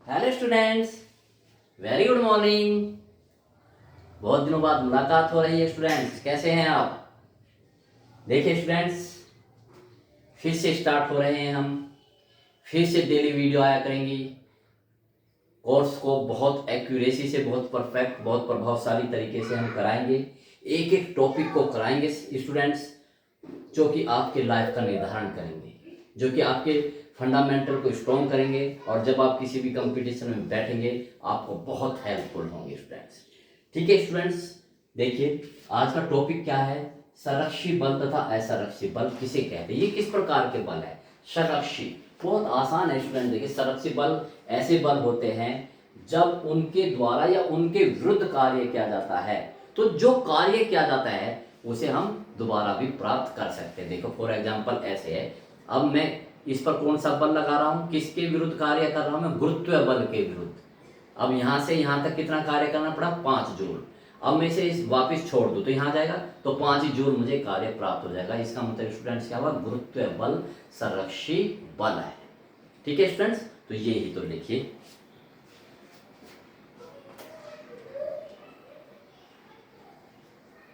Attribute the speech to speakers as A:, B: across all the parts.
A: Hello students, very good morning. बहुत दिनों बाद मुलाकात हो रही है स्टूडेंट्स, कैसे हैं आप? देखिए स्टूडेंट्स, फिर से स्टार्ट हो रहे हैं हम। फिर से डेली वीडियो आया करेंगी। कोर्स को बहुत एक्यूरेसी से, बहुत परफेक्ट, बहुत प्रभावशाली तरीके से हम कराएंगे। एक एक टॉपिक को कराएंगे स्टूडेंट्स, जो कि आपके लाइफ का निर्धारण करेंगे, जो कि आपके फंडामेंटल को स्ट्रॉन्ग करेंगे, और जब आप किसी भी कंपटीशन में बैठेंगे आपको बहुत हेल्पफुल होंगे स्टूडेंट्स। ठीक है स्टूडेंट्स, देखिए आज का टॉपिक क्या है। संरक्षी बल तथा असंरक्षी बल किसे कहते हैं, ये किस प्रकार के बल है। संरक्षी बहुत आसान है स्टूडेंट। देखिए संरक्षी बल ऐसे बल होते हैं जब उनके द्वारा या उनके विरुद्ध कार्य किया जाता है, तो जो कार्य किया जाता है उसे हम दोबारा भी प्राप्त कर सकते हैं। देखो फॉर एग्जांपल ऐसे है, अब मैं इस पर कौन सा बल लगा रहा हूं, किसके विरुद्ध कार्य कर रहा हूं मैं, गुरुत्व बल के विरुद्ध। अब यहां से यहां तक कितना कार्य करना पड़ा, 5 जूल। अब मैं इसे वापस छोड़ दूं तो यहां जाएगा तो 5 जूल मुझे कार्य प्राप्त हो जाएगा। इसका मतलब स्टूडेंट्स क्या हुआ, गुरुत्व बल संरक्षी बल है। ठीक है स्टूडेंट्स, तो ये ही तो लिखिए।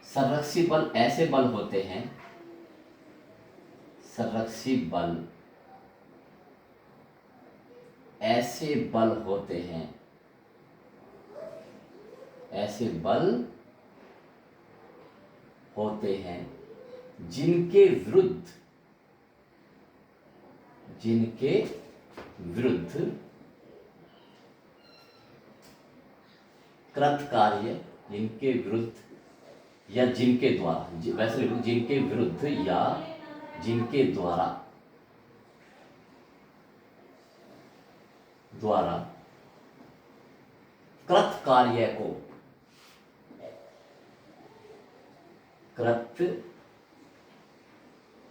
A: संरक्षी बल ऐसे बल होते हैं, संरक्षी बल ऐसे बल होते हैं, ऐसे बल होते हैं जिनके विरुद्ध, जिनके विरुद्ध कृत कार्य, जिनके विरुद्ध या जिनके द्वारा, वैसे लिखो जिनके विरुद्ध या जिनके द्वारा द्वारा कृत कार्य को, कृत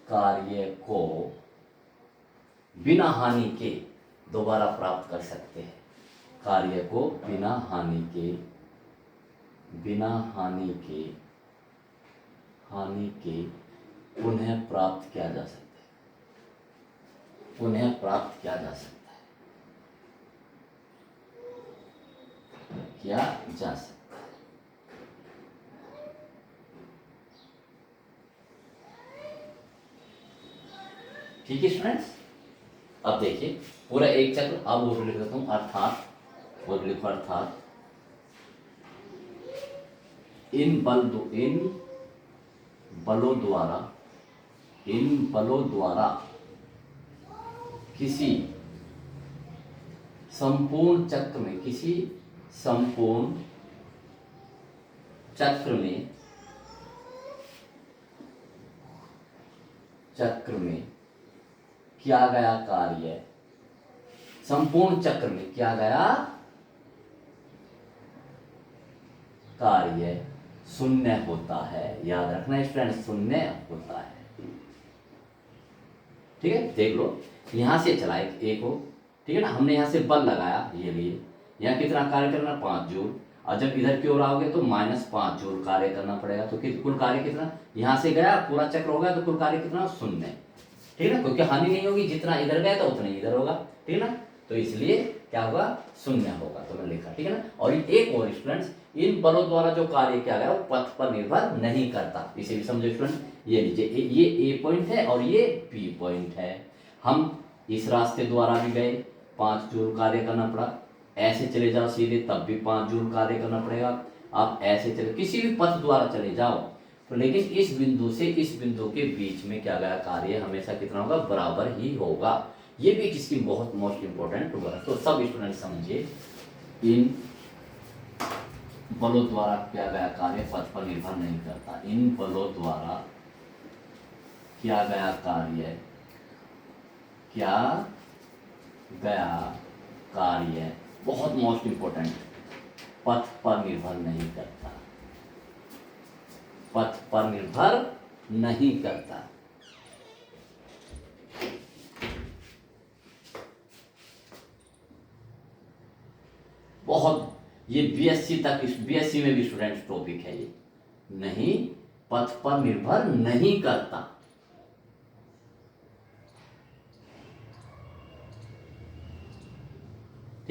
A: कार्य को बिना हानि के दोबारा प्राप्त कर सकते हैं। कार्य को बिना हानि के, बिना हानि के पुनः प्राप्त किया जा सकता है, पुनः प्राप्त किया जा सकता है, किया जा सकता है। ठीक है स्टूडेंट्स, अब देखिए पूरा एक चक्र, अब वो लिख देता हूं, अर्थात वो लिखो अर्थात इन बलों द्वारा, इन बलों द्वारा किसी संपूर्ण चक्र में, किसी संपूर्ण चक्र में, चक्र में किया गया कार्य, संपूर्ण चक्र में किया गया कार्य शून्य होता है। याद रखना स्टूडेंट, शून्य होता है। ठीक है, देख लो यहां से चला एक हो, ठीक है ना, हमने यहां से बल लगाया, ये लिए यहाँ कितना कार्य करना, 5 जूल। और जब इधर की ओर आओगे तो -5 जूल कार्य करना पड़ेगा। तो कुल कार्य कितना, यहां से गया पूरा चक्र हो गया तो कुल कार्य कितना, 0। ठीक है ना, क्योंकि हानि नहीं होगी, जितना इधर गया तो उतना ही इधर होगा। ठीक है ना, तो इसलिए क्या होगा, 0 होगा। तो मैंने लिखा, ठीक है ना। और एक और स्टूडेंट्स, इन बलों द्वारा जो कार्य किया गया वो पथ पर निर्भर नहीं करता। इसे भी समझो स्टूडेंट, ये लीजिए ये ए पॉइंट है और ये बी पॉइंट है। हम इस रास्ते द्वारा भी गए, 5 जूल कार्य करना पड़ा। ऐसे चले जाओ सीधे, तब भी 5 जूल कार्य करना पड़ेगा। आप ऐसे चले, किसी भी पथ द्वारा चले जाओ, तो लेकिन इस बिंदु से इस बिंदु के बीच में क्या गया कार्य हमेशा कितना होगा, बराबर ही होगा। ये भी इसकी बहुत मोस्ट इंपॉर्टेंट होगा। तो सब स्टूडेंट समझिए, इन बलों द्वारा किया गया कार्य पथ पर निर्भर नहीं करता। इन बलों द्वारा किया गया कार्य, क्या गया कार्य, बहुत मोस्ट इंपॉर्टेंट, पथ पर निर्भर नहीं करता, पथ पर निर्भर नहीं करता। बहुत, ये बीएससी तक, बीएससी में भी स्टूडेंट टॉपिक है ये, नहीं, पथ पर निर्भर नहीं करता।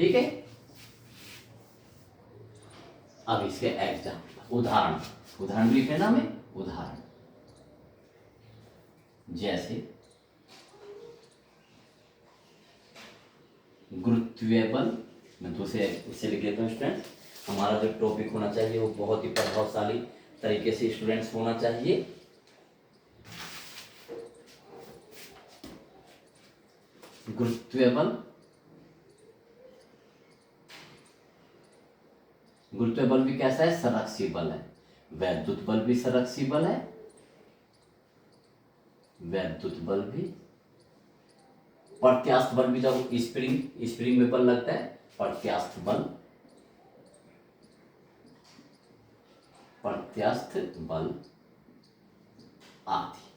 A: ठीक है। अब इसके एग्जाम्पल, उदाहरण भी लिखना हमें, उदाहरण जैसे गुरुत्वीय बल। मैं दूसरे इससे लिख लेता हूँ स्टूडेंट्स। हमारा जो टॉपिक होना चाहिए वो बहुत ही प्रभावशाली तरीके से स्टूडेंट्स होना चाहिए। गुरुत्वीय बल, गुरुत्वीय बल भी कैसा है? संरक्षी बल है। वैद्युत बल भी संरक्षी बल है, वैद्युत बल भी। प्रत्यास्थ बल भी, जब स्प्रिंग में बल लगता है, प्रत्यास्थ बल, प्रत्यास्थ बल आदि।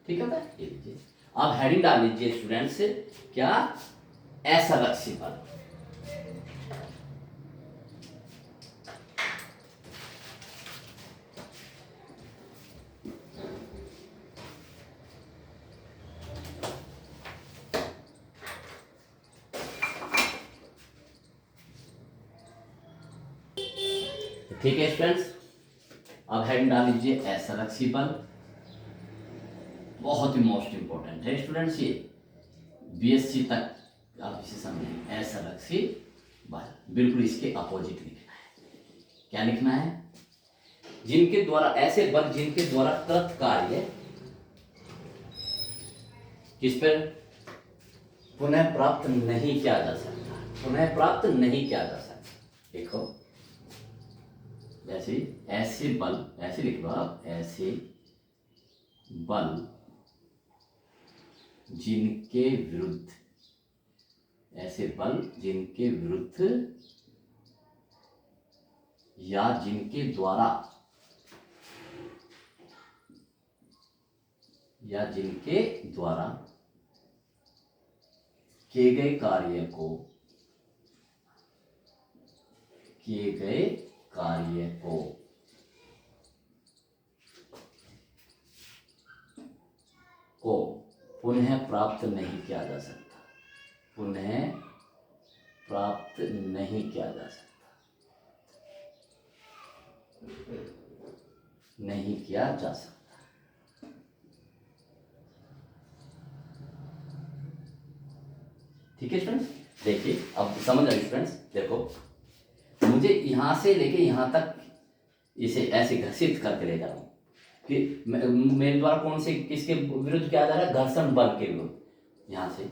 A: ठीक है भाई, ये लीजिए। अब हेडिंग डाल लीजिए स्टूडेंट्स, क्या? असंरक्षी बल। ठीक है स्टूडेंट्स, अब हेडिंग डाल लीजिए असंरक्षी बल। बहुत ही मोस्ट इंपॉर्टेंट है स्टूडेंट्स ये, बीएससी तक आप इसे समझें। असंरक्षी बल, बिल्कुल इसके अपोजिट लिखना है। क्या लिखना है? जिनके द्वारा, ऐसे बल जिनके द्वारा कृत कार्य किस पर पुनः प्राप्त नहीं किया जा सकता, पुनः प्राप्त नहीं किया जा सकता। देखो जैसे ऐसे बल, ऐसे लिख लो आप, ऐसे बल जिनके विरुद्ध, ऐसे बल जिनके विरुद्ध या जिनके द्वारा, या जिनके द्वारा किए गए कार्य को, किए गए कार्य को पुनः प्राप्त नहीं किया जा सकता, पुनः प्राप्त नहीं किया जा सकता, नहीं किया जा सकता। ठीक है स्टूडेंट्स, देखिए अब समझ आए स्टूडेंट्स। देखो मुझे यहां से लेके यहां तक इसे ऐसे घर्षित करके ले जा रहा हूं कि मेरे द्वारा कौन से, किसके विरुद्ध किया जा रहा है? घर्षण बल के विरुद्ध। यहां से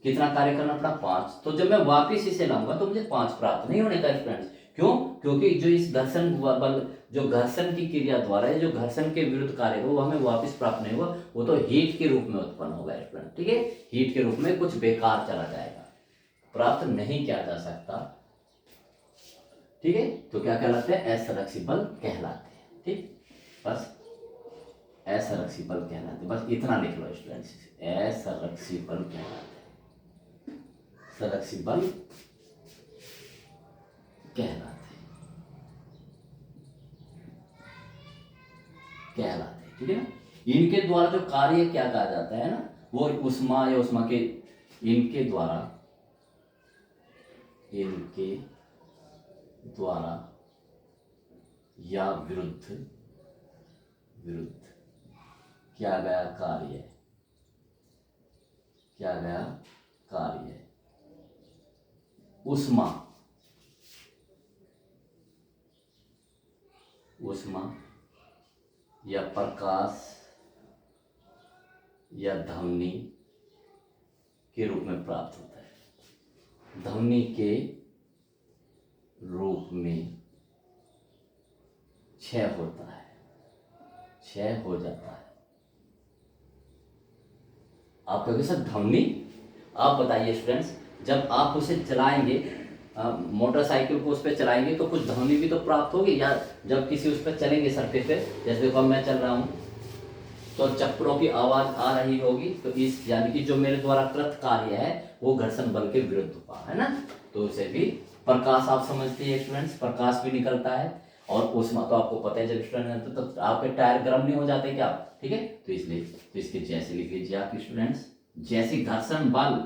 A: कितना कार्य करना पड़ा? 5। तो जब मैं वापिस इसे लाऊंगा तो मुझे 5 प्राप्त नहीं होने का स्टूडेंट्स। क्यों? क्योंकि जो इस घर्षण बल, जो घर्षण की क्रिया द्वारा है, जो घर्षण के विरुद्ध कार्य है, वो हमें वापस प्राप्त नहीं हुआ, वो तो हीट के रूप में उत्पन्न होगा स्टूडेंट। ठीक है, हीट के रूप में कुछ बेकार चला जाएगा, प्राप्त नहीं किया जा सकता। ठीक है, तो क्या कहलाते हैं? असंरक्षी बल कहलाते हैं। ठीक, बस असंरक्षी बल कहलाते, बस इतना लिख लो स्टूडेंट्स, असंरक्षी बल कहलाते हैं, संरक्षी बल कहलाते कहलाते। ठीक है ना, इनके द्वारा जो कार्य क्या कहा जाता है ना, वो उष्मा या उष्मा के, इनके द्वारा, इनके द्वारा या विरुद्ध, विरुद्ध किया गया कार्य, किया गया कार्य उष्मा, उष्मा या प्रकाश या ध्वनि के रूप में प्राप्त होता है, ध्वनि के रूप में क्षय होता है, क्षय हो जाता है। आप कहोगे सर ध्वनि, आप बताइए स्टूडेंट्स, जब आप उसे चलाएंगे, मोटरसाइकिल को उस पर चलाएंगे तो कुछ ध्वनि भी तो प्राप्त होगी, या जब किसी उस पर चलेंगे सरफेस पे, जैसे देखो मैं चल रहा हूँ तो चक्करों की आवाज आ रही होगी, तो इस यानी कि जो मेरे द्वारा कृत कार्य है वो घर्षण बल के विरुद्ध हुआ है ना। तो उसे भी प्रकाश, आप समझते हैं स्टूडेंट्स, प्रकाश भी निकलता है। और उष्मा तो आपको पता है, जब स्टूडेंट तो आपके टायर गर्म नहीं हो जाते क्या? ठीक है, तो इसलिए तो इसके जैसे लिख लीजिए आप स्टूडेंट्स, जैसे घर्षण बल,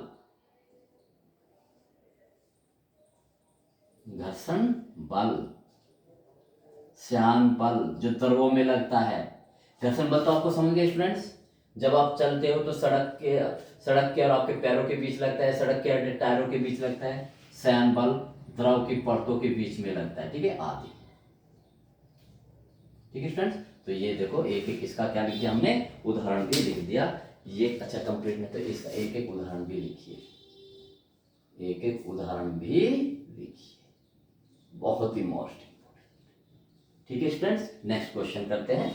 A: घर्षण बल, श्यान बल जो द्रवों में लगता है। घर्षण बल तो आपको समझ गए स्टूडेंट्स, जब आप चलते हो तो सड़क के और आपके पैरों के बीच लगता है, सड़क के टायरों के बीच लगता है। श्यान बल द्रव की परतों के बीच में लगता है, ठीक है, आदि। ठीक है स्टूडेंट्स, तो ये देखो एक एक इसका क्या लिख दिया हमने, उदाहरण भी लिख दिया। ये अच्छा कंप्लीट में तो इसका एक एक उदाहरण भी लिखिए, एक एक उदाहरण भी लिखिए, बहुत ही मोस्ट इंपॉर्टेंट। ठीक है स्टूडेंट्स, नेक्स्ट क्वेश्चन करते हैं।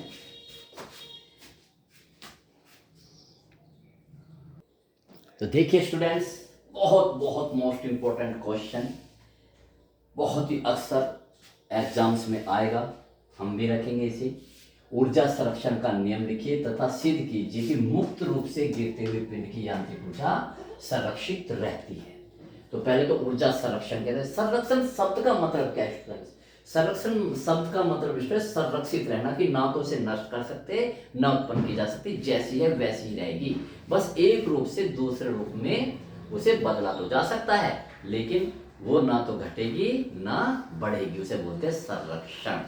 A: तो देखिए स्टूडेंट्स, बहुत बहुत मोस्ट इंपॉर्टेंट क्वेश्चन, बहुत ही अक्सर एग्जाम्स में आएगा, हम भी रखेंगे इसे। ऊर्जा संरक्षण का नियम लिखिए तथा सिद्ध कीजिए कि मुक्त रूप से गिरते हुए पिंड की यांत्रिक ऊर्जा संरक्षित रहती है। तो पहले तो ऊर्जा संरक्षण कहते हैं। संरक्षण शब्द का मतलब क्या है स्टूडेंट्स? संरक्षण शब्द का मतलब स्टूडेंट्स संरक्षित रहना, कि ना तो उसे नष्ट कर सकते, ना उत्पन्न की जा सकती, जैसी है वैसी ही रहेगी, बस एक रूप से दूसरे रूप में उसे बदला तो जा सकता है, लेकिन वो ना तो घटेगी ना बढ़ेगी, उसे बोलते हैं संरक्षण।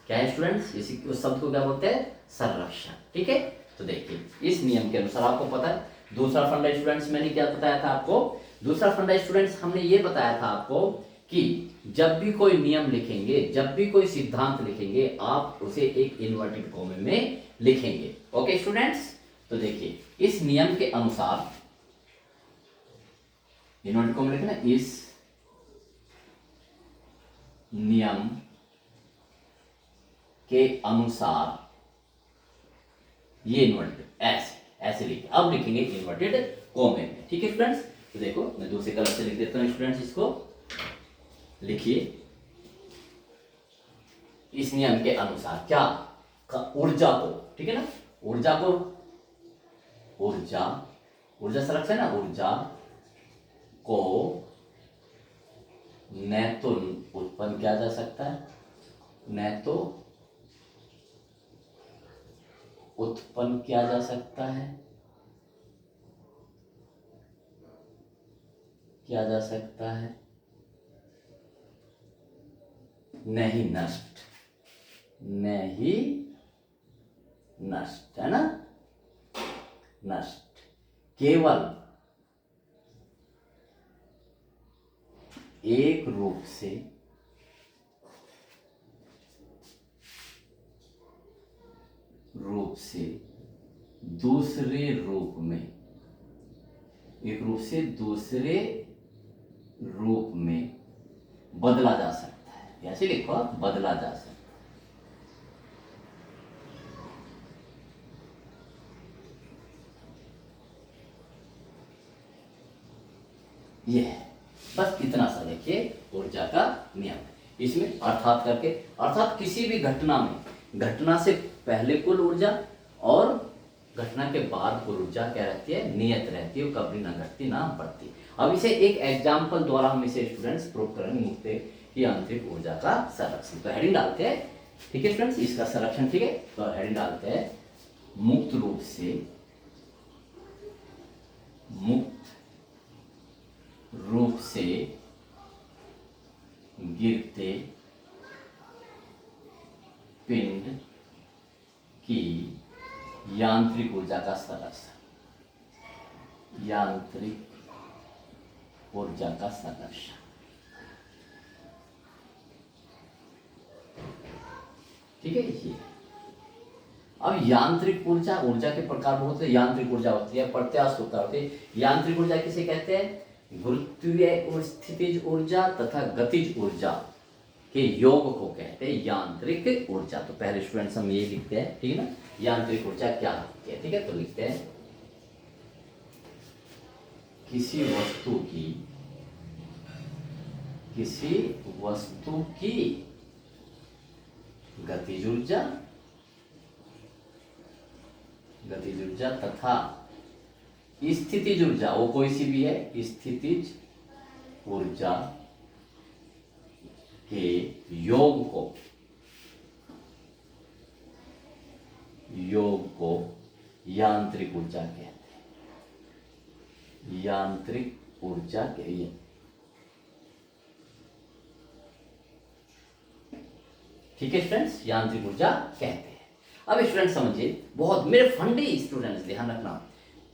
A: क्या है स्टूडेंट्स? इसी उस शब्द को क्या बोलते हैं? संरक्षण। ठीक है, तो देखिए इस नियम के अनुसार आपको पता है दूसरा फंडा स्टूडेंट्स, मैंने क्या बताया था आपको? दूसरा फंडा स्टूडेंट्स हमने ये बताया था आपको कि जब भी कोई नियम लिखेंगे, जब भी कोई सिद्धांत लिखेंगे, आप उसे एक इन्वर्टेड कॉमा में लिखेंगे। ओके स्टूडेंट्स, तो देखिए इस नियम के अनुसार, इन्वर्टेड कॉमा लिखना, इस नियम के अनुसार, ये इन्वर्टेड ऐसे ऐसे लिखे, अब लिखेंगे इन्वर्टेड कॉमे में। ठीक है स्टूडेंट्स, तो देखो मैं दूसरे कलर से लिख देता हूं स्टूडेंट्स, इसको लिखिए। इस नियम के अनुसार क्या? ऊर्जा को, ठीक है ना, ऊर्जा को, ऊर्जा ऊर्जा संरक्षण ना, ऊर्जा को न तो उत्पन्न किया जा सकता है, न तो उत्पन्न किया जा सकता है, किया जा सकता है, नहीं नष्ट, नहीं नष्ट, है ना, नष्ट, केवल एक रूप से दूसरे रूप में, एक रूप से दूसरे रूप में बदला जा सकता है। ऐसे लिखो, बदला जा सकता है। ये है, बस इतना सा देखिए ऊर्जा का नियम। इसमें अर्थात करके, अर्थात किसी भी घटना में, घटना से पहले कुल ऊर्जा और घटना के बाद कुल ऊर्जा क्या रहती है? नियत रहती है, कभी ना घटती ना बढ़ती। अब इसे एक एग्जाम्पल द्वारा हम इसे स्टूडेंट्स प्रूव करेंगे, मुक्त की आंतरिक ऊर्जा का संरक्षण। तो हेडिंग डालते हैं, ठीक है स्टूडेंट्स, इसका संरक्षण, ठीक है, तो हेडिंग डालते हैं मुक्त रूप से, मुक्त रूप से गिरते पिंड की यांत्रिक ऊर्जा का संरक्षण, यांत्रिक ऊर्जा का संरक्षण। ठीक है, ये अब यांत्रिक ऊर्जा, ऊर्जा के प्रकार बहुत है। यांत्रिक ऊर्जा होती है, प्रत्यास्थ ऊर्जा होती है। यांत्रिक ऊर्जा किसे कहते हैं? गुरुत्वीय स्थितिज ऊर्जा तथा गतिज ऊर्जा के योग को कहते हैं यांत्रिक ऊर्जा। तो पहले स्टूडेंट्स हम ये लिखते हैं, ठीक है ना, यांत्रिक ऊर्जा क्या होती है, ठीक है, तो लिखते हैं किसी वस्तु की गतिज ऊर्जा तथा स्थितिज ऊर्जा, वो कोई सी भी है, स्थितिज ऊर्जा के योग को यांत्रिक ऊर्जा कहते हैं, यांत्रिक ऊर्जा के लिए। ठीक है स्टूडेंट्स, यांत्रिक ऊर्जा कहते हैं। अब स्टूडेंट समझिए, बहुत मेरे फंडे स्टूडेंट्स ध्यान रखना,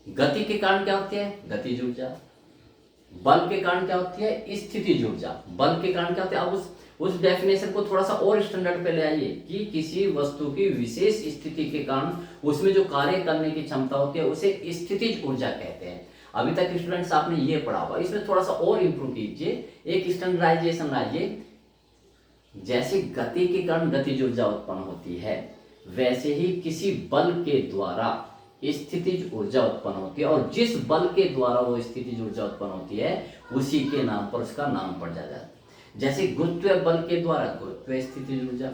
A: गति के कारण क्या होती है? गतिज ऊर्जा। बल के कारण क्या होती है? स्थितिज ऊर्जा। बल के कारण क्या होती है? अब उस डेफिनेशन को थोड़ा सा और स्टैंडर्ड पे ले आइए कि किसी वस्तु की विशेष स्थिति के कारण उसमें जो कार्य करने की क्षमता होती है उसे स्थितिज ऊर्जा कहते हैं। अभी तक स्टूडेंट्स आपने ये पढ़ा हुआ, इसमें थोड़ा सा और इंप्रूव कीजिए, एक स्टैंडर्डाइजेशन लाइए। जैसे गति के कारण गतिज ऊर्जा उत्पन्न होती है, वैसे ही किसी बल के द्वारा स्थितिज ऊर्जा उत्पन्न होती है, और जिस बल के द्वारा वो स्थितिज ऊर्जा उत्पन्न होती है उसी के नाम पर उसका नाम पड़ जाता है। जैसे गुरुत्व बल के द्वारा गुरुत्व स्थितिज ऊर्जा,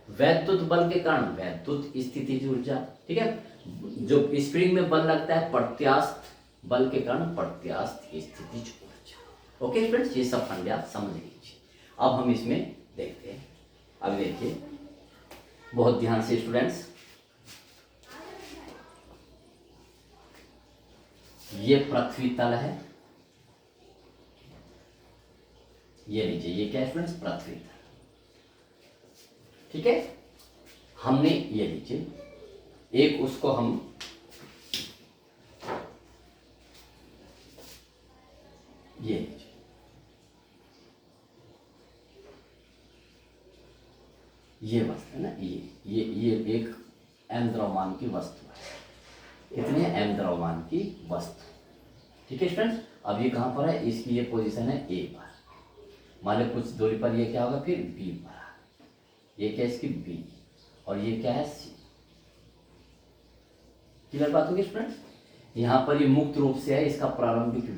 A: वैद्युत बल के कारण वैद्युत स्थितिज ऊर्जा, ठीक है। जो स्प्रिंग में बल लगता है प्रत्यास्थ बल के कारण प्रत्यास्थ स्थितिज ऊर्जा। ओके फ्रेंड्स, ये सब फंडे आप समझ लीजिए। अब हम इसमें देखते हैं। अब देखिए बहुत ध्यान से स्टूडेंट्स, ये पृथ्वी तल है, ये लीजिए, ये क्या है स्टूडेंट्स? पृथ्वी तल, ठीक है। हमने ये लीजिए, एक उसको हम ये लीजिए, ये वस्तु है ना, ये एक m द्रव्यमान की वस्तु है। कितनी है? m द्रव्यमान की वस्तु, ठीक है स्टूडेंट्स। अब ये कहां पर है? इसकी ये पोजीशन है a पर, मान लो कुछ दूरी पर ये क्या होगा? फिर b पर, ये क्या है? इसकी b, और ये क्या है? c। क्लियर बात होगी स्टूडेंट्स। यहां पर ये मुक्त रूप से है, इसका प्रारंभिक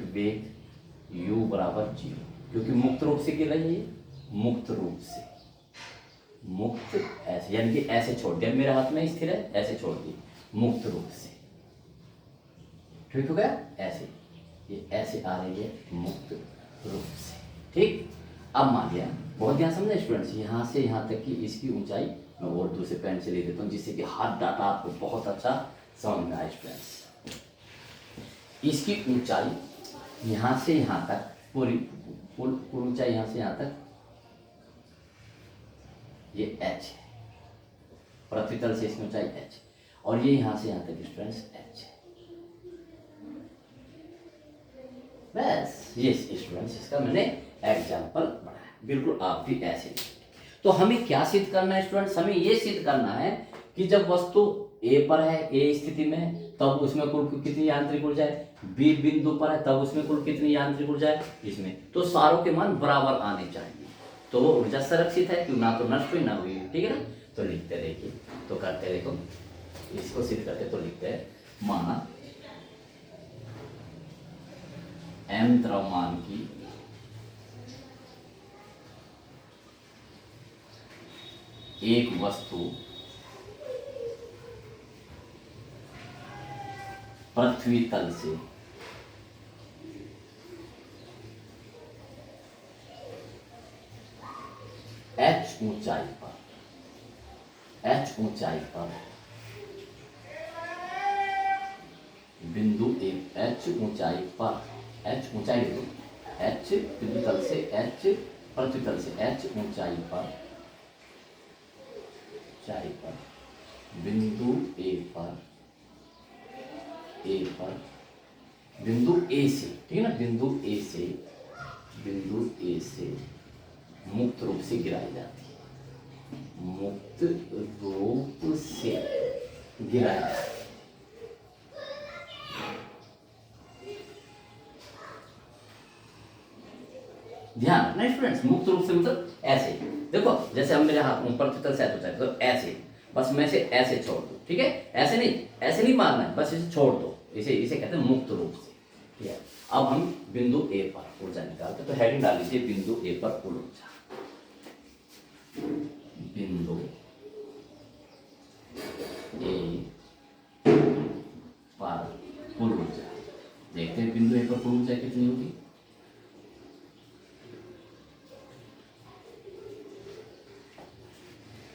A: वेग u बराबर 0, क्योंकि मुक्त रूप से क्या है? ये मुक्त रूप से, मुक्त ऐसे, यानी कि ऐसे छोड़ दिया, मेरे हाथ में स्थिर है, ऐसे छोड़ दिया, मुक्त रूप से, ठीक हो गया? ऐसे, ये ऐसे आ रही है मुक्त रूप से, ठीक। अब मान लिया, बहुत ध्यान समझे स्टूडेंट्स, यहाँ से यहाँ तक की इसकी ऊंचाई मैं और दूसरे पेन से ले देता हूँ, जिससे कि हाथ डाटा आपको बहुत अच्छा समझ में आए स्टूडेंट्स। इसकी ऊंचाई यहाँ से यहाँ तक, पूरी ऊंचाई यहाँ से यहाँ तक ये h है, पृथ्वी तल से इसकी ऊंचाई h है, और ये यहाँ से यहाँ तक स्टूडेंट्स h है। बस ये स्टूडेंट्स, इसका मैंने एग्जाम्पल बनाया, बिल्कुल आप भी ऐसे ही। तो हमें क्या सिद्ध करना है स्टूडेंट्स? हमें ये सिद्ध करना है कि जब वस्तु A पर है, A स्थिति में, तब उसमें कुल कितनी यांत्रिक ऊर्जा है, B बिंदु पर है, तब उसमें कुल कितनी यांत्रिक ऊर्जा है, इसमें तो सारों के मान बराबर आने चाहिए, तो वो ऊर्जा संरक्षित है, क्यों? ना तो नष्ट हुई ना हुई, ठीक है ना। तो लिखते देखिए, तो करते देखो, इसको सिद्ध करते तो लिखते हैं, माना m द्रव्यमान की एक वस्तु पृथ्वी तल से h ऊंचाई पर बिंदु h ऊंचाई पर, h ऊंचाई देखो, h बिंदु तल से, h पृथ्वी तल से, h ऊंचाई पर बिंदु A पर बिंदु A से, ठीक है ना, बिंदु A से मुक्त रूप से गिराई जाती है, मुक्त रूप से गिराई जाती है। ध्यान रखना स्टूडेंट्स, मुक्त रूप से मतलब ऐसे देखो, जैसे हम मेरे हाथ ऊपर तल से होता है, तो ऐसे, बस मैं इसे ऐसे छोड़ दूं, ठीक है, ऐसे नहीं मारना है, बस इसे छोड़ दो, इसे कहते हैं मुक्त रूप से, ठीक है। अब हम बिंदु A पर ऊर्जा निकालते हैं, तो हेडिंग डाल लीजिए बिंदु A पर कुल ऊर्जा, बिंदु A पर कुल ऊर्जा। देखते हैं बिंदु A पर कुल ऊर्जा कितनी होगी।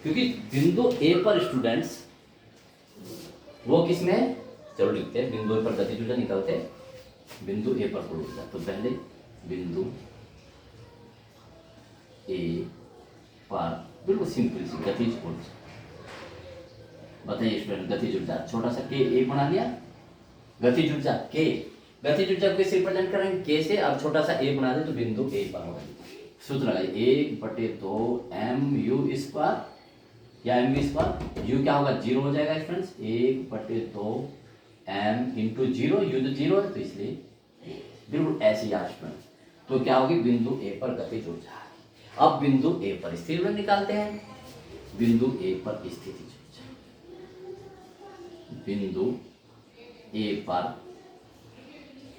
A: क्योंकि बिंदु A पर स्टूडेंट्स वो किसमें है, चलो लिखते हैं, बिंदु A पर गतिज ऊर्जा निकालते हैं, बिंदु A पर कुल ऊर्जा। तो पहले बिंदु A पर, बिल्कुल सिंपल सी गतिज ऊर्जा। बताइए स्टूडेंट, गतिज ऊर्जा छोटा सा के एक बना लिया, गतिज ऊर्जा के, गतिज ऊर्जा को कैसे रिप्रेजेंट करेंगे के से, अब छोटा सा ए बना दे तो बिंदु ए पर होगा। सूत्र लगाइए 1/2 mu स्क्वायर या एम स्क्वायर, यू क्या होगा 0 हो जाएगा फ्रेंड्स, 1/2 m इंटू 0, यू तो 0 है तो इसलिए बिल्कुल ऐसे ही स्टूडेंट। तो क्या होगी, बिंदु ए पर गतिज ऊर्जा। अब बिंदु ए पर स्थिर ऊर्जा निकालते हैं, बिंदु ए पर स्थितिज ऊर्जा, बिंदु ए पर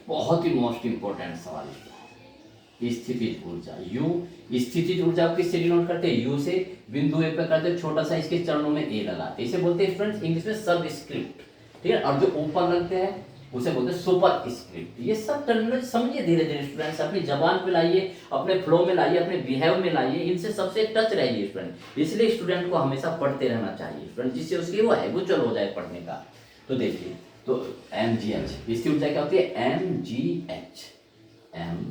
A: बहुत ही मोस्ट इंपॉर्टेंट सवाल है, स्थितिज ऊर्जा यू। स्थितिज ऊर्जा को किससे डिनोट करते हैं, यू से। बिंदु ए पर करते हैं छोटा सा इसके चरणों में ए लगाते हैं, इसे बोलते हैं स्टूडेंट्स इंग्लिश में सबस्क्रिप्ट, ठीक है। और जो ऊपर लगते हैं उसे बोलते हैं सुपर स्क्रिप्ट। ये सब टर्मिनोलॉजी समझिए धीरे धीरे स्टूडेंट्स, अपनी जबान पे लाइए, अपने फ्लो में लाइए, अपने बिहेव में लाइए, इनसे सबसे टच रहिए स्टूडेंट। इसलिए स्टूडेंट को हमेशा पढ़ते रहना चाहिए स्टूडेंट, जिससे उसकी वो हैबिचुअल हो जाए पढ़ने का। तो देखिए, तो एम जी एच, इसकी ऊंचाई क्या होती है, M G H, M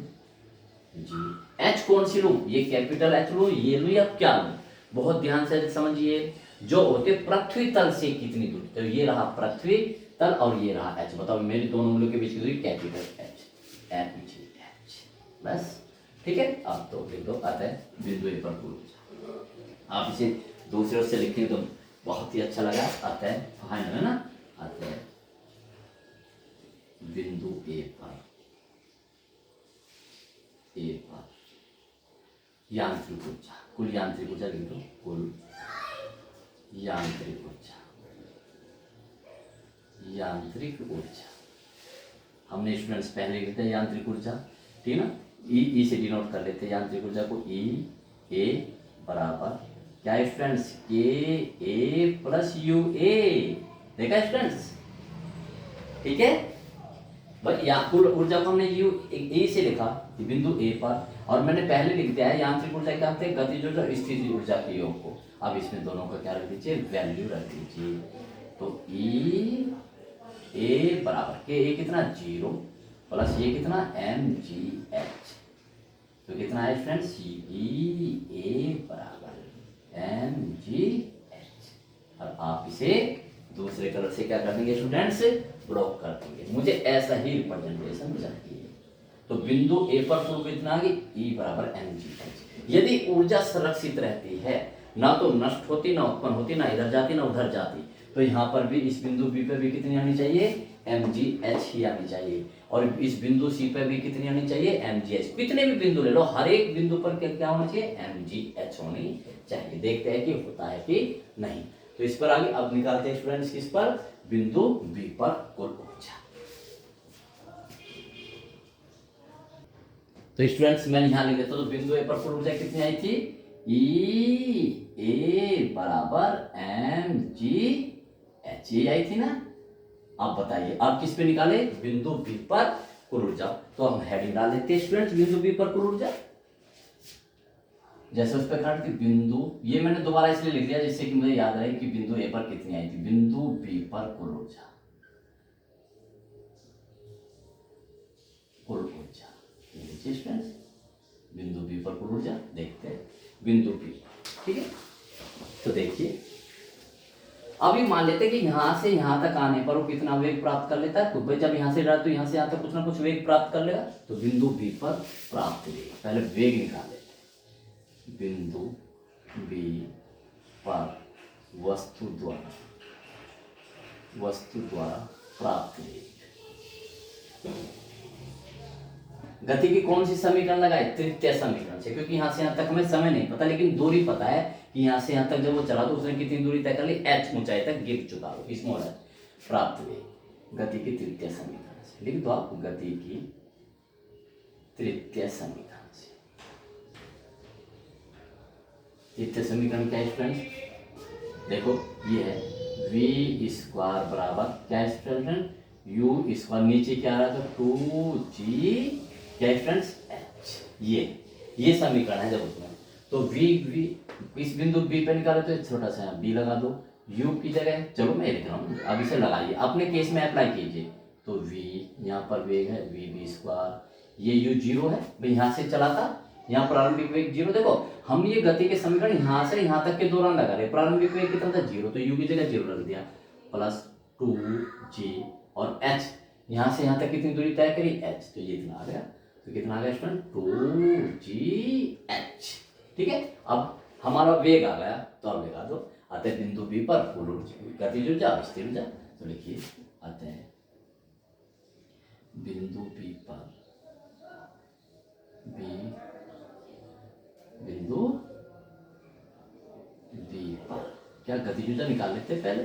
A: G H कौन सी लूं, ये कैपिटल एच लूं, ये लूं या क्या लूं, बहुत ध्यान से समझिए। जो होते पृथ्वी तल से कितनी दूरी, तो ये रहा पृथ्वी तल और ये रहा एच। बताओ मेरी दोनों उंगलियों के बीच की दूरी capital H, M G H, बस ठीक है। अब तो लिख दो, आता है बिंदु ए पर कुल ऊर्जा। आप इसे दूसरे ओर से लिखें तो बहुत ही अच्छा लगा, आता है फाइनल है ना, आता है बिंदु ए पर यांत्रिक ऊर्जा, कुल यांत्रिक ऊर्जा लिख दो, कुल यांत्रिक ऊर्जा, यांत्रिक ऊर्जा हमने स्टूडेंट्स पहले लिखते हैं यांत्रिक ऊर्जा, ठीक है ना, ई से डिनोट कर लेते हैं यांत्रिक ऊर्जा को, ई ए बराबर क्या है स्टूडेंट्स, के ए प्लस यू ए। देखा स्टूडेंट्स, ठीक है भाई। या कुल ऊर्जा को हमने यू ए से लिखा बिंदु ए पर, और मैंने पहले लिख दिया है यांत्रिक ऊर्जा क्या होते हैं, गतिज ऊर्जा और स्थितिज ऊर्जा के योग को। अब इसमें दोनों का क्या रख दीजिए, वैल्यू रख दीजिए। तो ई ए बराबर के ए कितना 0 प्लस ये कितना एम जी एच, तो कितना है फ्रेंड्स, ई ए बराबर एम जी एच। अब आप इसे दूसरे कलर से क्या कर देंगे स्टूडेंट्स, ब्लॉक कर देंगे। मुझे ऐसा ही रिप्रेजेंटेशन चाहिए। तो बिंदु ए पर कुल कितना आ गई, ई बराबर एम जी एच। यदि ऊर्जा संरक्षित रहती है, ना तो नष्ट होती, ना उत्पन्न होती, ना इधर जाती ना उधर जाती, तो यहाँ पर भी इस बिंदु बी पे भी कितनी आनी चाहिए, एम जी एच ही आनी चाहिए। और इस बिंदु सी पे भी कितनी आनी चाहिए, एम जी एच। कितने भी बिंदु ले लो, हर एक बिंदु पर क्या होना चाहिए, एम जी एच होनी चाहिए। देखते हैं कि होता है कि नहीं। तो इस पर आगे अब निकालते हैं स्टूडेंट्स, किस पर, बिंदु बी पर कुल ऊर्जा। तो स्टूडेंट्स मैंने यहां लिख देता, तो बिंदु ए पर कुल ऊर्जा कितनी आई थी, ई ए बराबर एम जी एच, ये आई थी ना। अब बताइए अब किस पे निकाले, बिंदु बी पर कुल ऊर्जा। तो हम हेडिंग डाल देते हैं स्टूडेंट्स, बिंदु बी पर कुल ऊर्जा। जैसे उस पर काट बिंदु, ये मैंने दोबारा इसलिए लिख दिया जिससे कि मुझे याद रहे कि बिंदु ए पर कितनी आई थी, बिंदु बी पर कुल ऊर्जा, कुल ऊर्जा लीजिए स्टूडेंट्स, बिंदु बी पर कुल ऊर्जा। देखते हैं बिंदु बी, ठीक है। तो देखिए अभी मान लेते हैं कि यहां से यहां तक आने पर वो कितना वेग प्राप्त कर लेता है, तो भाई जब यहां से तो यहां से यहां तक कुछ ना कुछ वेग प्राप्त कर लेगा। तो बिंदु बी पर प्राप्त वेग, पहले वेग निकाल लेते हैं। बिंदु बी पर वस्तु द्वारा प्राप्त वेग, गति की कौन सी समीकरण लगाए, तृतीय समीकरण से, क्योंकि यहां से यहां तक हमें समय नहीं पता लेकिन दूरी पता है कि यहां से यहां तक जब वो चला तो उसने कितनी दूरी तय कर ली, h ऊंचाई तक गिर चुका हो, स्मॉल h। प्राप्त वेग गति की तृतीय समीकरण से लिख दो आप, गति की तृतीय समीकरण से। तृतीय समीकरण क्या है स्टूडेंट्स, देखो ये है v स्क्वायर बराबर क्या है स्टूडेंट, u स्क्वायर, नीचे क्या आ रहा है तो 2g क्या स्टूडेंट्स h। ये समीकरण है जब उसमें, तो v इस बिंदु b पे निकाले तो छोटा सा b लगा दो, u की जगह, चलो मैं लिख रहा हूँ, अब इसे लगाइए अपने केस में अप्लाई कीजिए। तो v यहाँ पर वेग है v स्क्वायर, ये u 0 है, मैं यहाँ से चला था यहाँ प्रारंभिक वेग 0। देखो हम ये गति के समीकरण यहाँ से यहाँ तक के दौरान लगा रहे, प्रारंभिक वेग कितना था 0, तो u की जगह 0 रख दिया, प्लस 2g और h, यहाँ से यहाँ तक कितनी दूरी तय करी h, तो ये इतना आ गया। तो कितना आ गया स्टूडेंट 2gh। ठीक है, अब हमारा वेग आ गया, तो अब लगा दो। आते हैं बिंदु बी पर कुल गतिज ऊर्जा स्थिर ऊर्जा, तो लिखिए आते हैं बिंदु बी पर बिंदु बी पर क्या गतिज ऊर्जा निकाल लेते हैं पहले।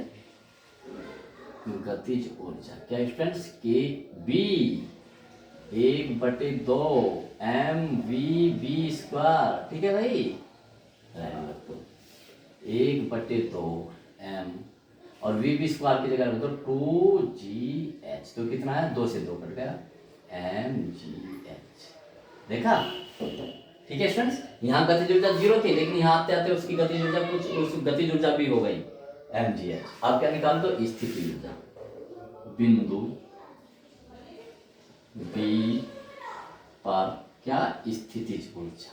A: गतिज ऊर्जा क्या स्टूडेंट्स, के बी 1/2 mv/v²। ठीक है भाई, 1/2 m और v/v² की जगह रख दो 2gh, तो कितना है 2 से 2 कट गया mgh। देखा, ठीक है स्टूडेंट्स, यहाँ गतिज ऊर्जा 0 थी, लेकिन यहाँ आते आते उसकी गतिज ऊर्जा कुछ उस गतिज ऊर्जा भी हो गई mgh। आप क्या निकाल दो, स्थिति ऊर्जा बिंदु बी पर क्या स्थितिज ऊर्जा,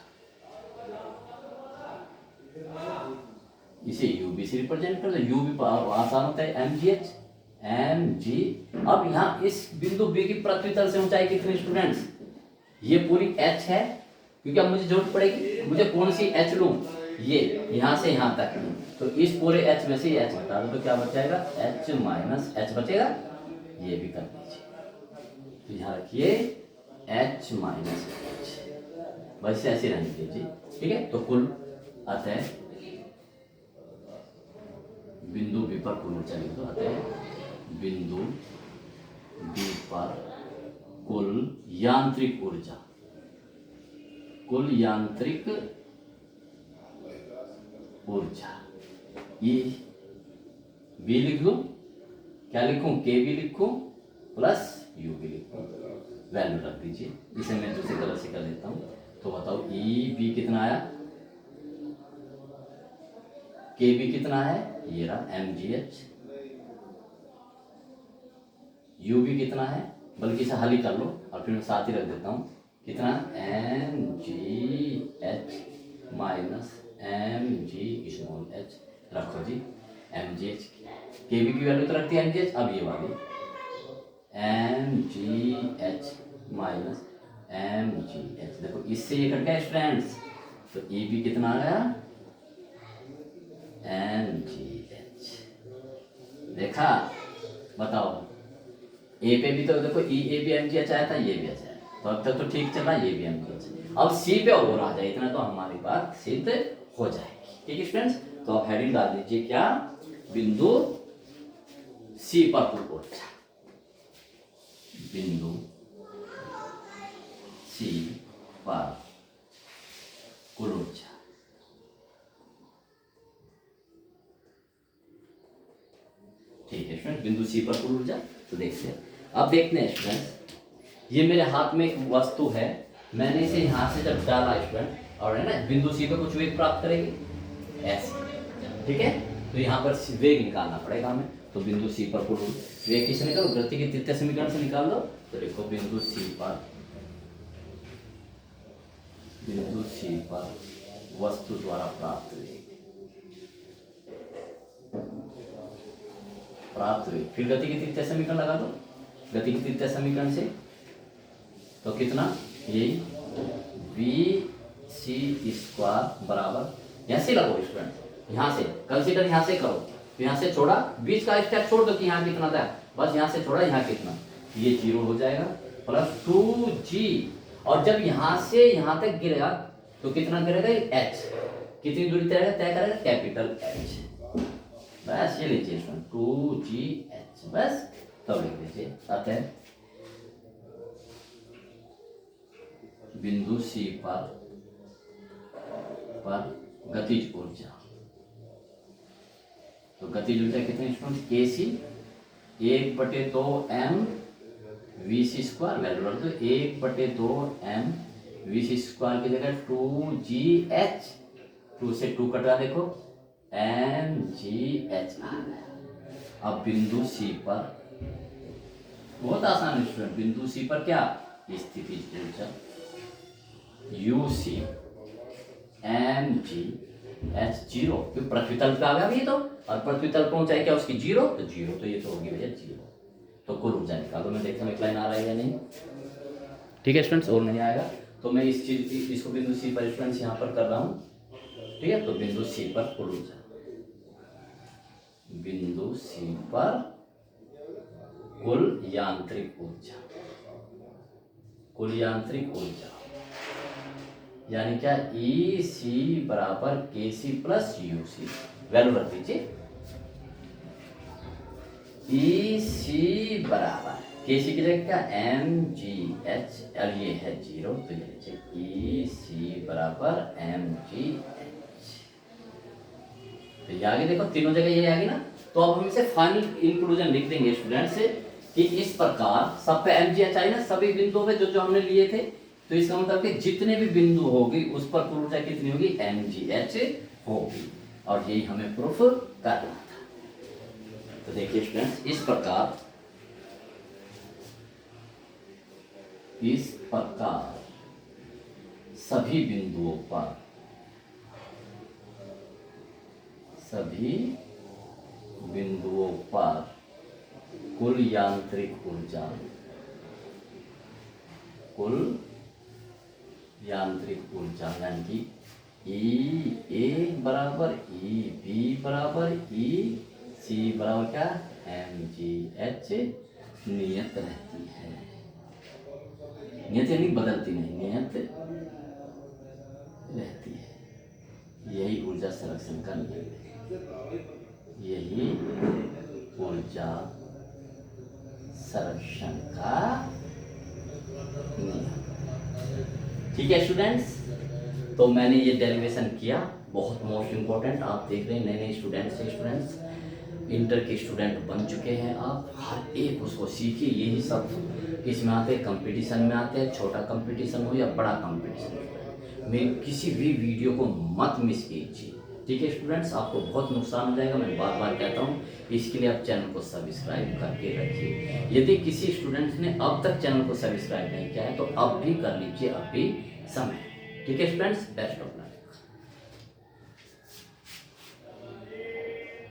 A: इसे यूबी से रिप्रेजेंट कर दो, यूबी आसान होता है mgh mg। अब यहाँ इस बिंदु बी की पृथ्वी तल से ऊंचाई कितनी स्टूडेंट्स, ये पूरी h है, क्योंकि अब मुझे जरूरत पड़ेगी, मुझे कौन सी h लूं, ये यहाँ से यहाँ तक, तो इस पूरे h में से h घटा दो, तो क्या बच जाएगा h माइनस h बचेगा, ये भी कर दीजिए। तो यहाँ रखिए h माइनस h, बस ऐसे रहने दीजिए। ठीक है, तो कुल आता है बिंदु बी पर कुल ऊर्जा लिख दो, आता है बिंदु बी पर कुल यांत्रिक ऊर्जा, कुल यांत्रिक ऊर्जा, ये बी लिख दो, क्या लिखूं के बी लिखूं प्लस यू बी लिखूं, वैल्यू रख दीजिए। इसे मैं दूसरे कलर से कर देता हूं, तो बताओ ई बी कितना आया, के बी कितना है, ये रहा mgh, यू बी कितना है, बल्कि इसे हल ही कर लो और फिर मैं साथ ही रख देता हूँ, कितना mgh माइनस mg/h रखो जी, mgh के बी की वैल्यू तो रखती है mgh, अब ये वाली mgh माइनस mgh, देखो इससे ये कट गया स्टूडेंट्स, तो ई बी कितना आ गया mgh। देखा, बताओ ए पे भी तो देखो ई ए भी mgh आया था, ये भी अच्छा है, तो अब तक तो ठीक चला, ये भी mgh। अब सी पे और आ जाए, इतना तो हमारी बात सिद्ध हो जाएगी। ठीक है स्टूडेंट्स, तो आप हेडिंग डाल दीजिए क्या, बिंदु सी पर कुल ऊर्जा, बिंदु सी पर कुल ऊर्जा। ठीक है स्टूडेंट, बिंदु सी पर कुल ऊर्जा, तो देखते हैं। अब देखते हैं स्टूडेंट, ये मेरे हाथ में एक वस्तु है, मैंने इसे यहाँ से जब डाला स्टूडेंट, और है ना बिंदु सी पे कुछ वेग प्राप्त करेगी ऐसे। ठीक है, तो यहाँ पर वेग निकालना पड़ेगा हमें, तो बिंदु सी पर कुल वेग किसे निकालो, गति के तृतीय समीकरण से निकाल दो। तो देखो बिंदु सी पर वस्तु द्वारा प्राप्त वेग, फिर गति के तृतीय समीकरण लगा दो, गति के तृतीय समीकरण से तो कितना, ये v/c² बराबर, यहाँ से लगो स्टूडेंट, यहाँ से कंसीडर, यहाँ से करो, तो यहाँ से छोड़ा, बीच का स्टेप छोड़ दो कि यहाँ कितना था, बस यहाँ से छोड़ा, यहाँ कितना, ये 0 हो जाएगा, प्लस 2g, और जब यहाँ से यहाँ तक गिरेगा तो कितना गिरेगा h, कितनी दूरी तय करेगा कैपिटल H, बस ये लीजिए 2gh, बस तब लिख लीजिए। आते हैं बिंदु सी पर गतिज ऊर्जा, तो गतिज ऊर्जा कितनी स्टूडेंट, के सी 1/2 m v/c², वैल्यू रख दो 1/2 m v/c² की जगह 2gh, 2 से 2 कटा, देखो mgh आ गया। अब बिंदु सी पर, बहुत आसान स्टूडेंट, बिंदु सी पर क्या स्थितिज ऊर्जा, U C M G H zero, क्योंकि पृथ्वी तल पे आ गया ये तो, और पृथ्वी तल पर ऊंचाई क्या उसकी जीरो, तो जीरो, तो ये तो होगी भैया जीरो। तो कुल ऊर्जा निकालो, मैं देखता हूँ एक लाइन आ रहा है या नहीं। ठीक है स्टूडेंट्स, और नहीं आएगा तो मैं इस चीज इसको बिंदु सी पर स्टूडेंट्स यहाँ पर कर रहा हूँ। ठीक है, तो बिंदु सी पर कुल ऊर्जा, बिंदु सी पर कुल यांत्रिक ऊर्जा, कुल यांत्रिक ऊर्जा यानी क्या, ई सी बराबर K C plus U C, value रख दीजिए। ई सी बराबर के सी की जगह क्या, एम जी एच, और ये है जीरो, तो ये लीजिए ई सी बराबर एम जी एच। तो ये आगे देखो तीनों जगह ये आगे ना, तो अब हम इसे फाइनल इंक्लूजन लिख देंगे स्टूडेंट्स कि इस प्रकार सब पे एम जी एच आई ना, सभी बिंदुओं पे जो जो हमने लिए थे, तो इसका मतलब कि जितने भी बिंदु होगी उस पर कुल ऊर्जा कितनी होगी, एम जी एच होगी, और यही हमें प्रूफ करना था। तो देखिए स्टूडेंट्स, इस प्रकार सभी बिंदुओं पर, सभी बिंदुओं पर कुल यांत्रिक ऊर्जा, कुल यांत्रिक ऊर्जा यानी कि ई ए बराबर ई बी बराबर ई सी बराबर क्या, एम जी एच नियत रहती है। नियत यानी बदलती नहीं, नियत रहती है। यही ऊर्जा संरक्षण का नियम है, यही ऊर्जा संरक्षण का नियम। ठीक है स्टूडेंट्स, तो मैंने ये डेरिवेशन किया, बहुत मोस्ट इम्पोर्टेंट। आप देख रहे हैं नए नए स्टूडेंट्स इंटर के स्टूडेंट बन चुके हैं, आप हर एक उसको सीखिए। यही सब किस में आते हैं, कंपटीशन में आते हैं, छोटा कंपटीशन हो या बड़ा कंपटीशन हो। मैं किसी भी वीडियो को मत मिस कीजिए। ठीक है स्टूडेंट्स, आपको बहुत नुकसान हो जाएगा, मैं बार बार कहता हूँ। इसके लिए आप चैनल को सब्सक्राइब करके रखिए। यदि किसी स्टूडेंट ने अब तक चैनल को सब्सक्राइब नहीं किया है तो अब भी कर लीजिए, अभी समय। ठीक है स्टूडेंट्स, बेस्ट ऑफ लक।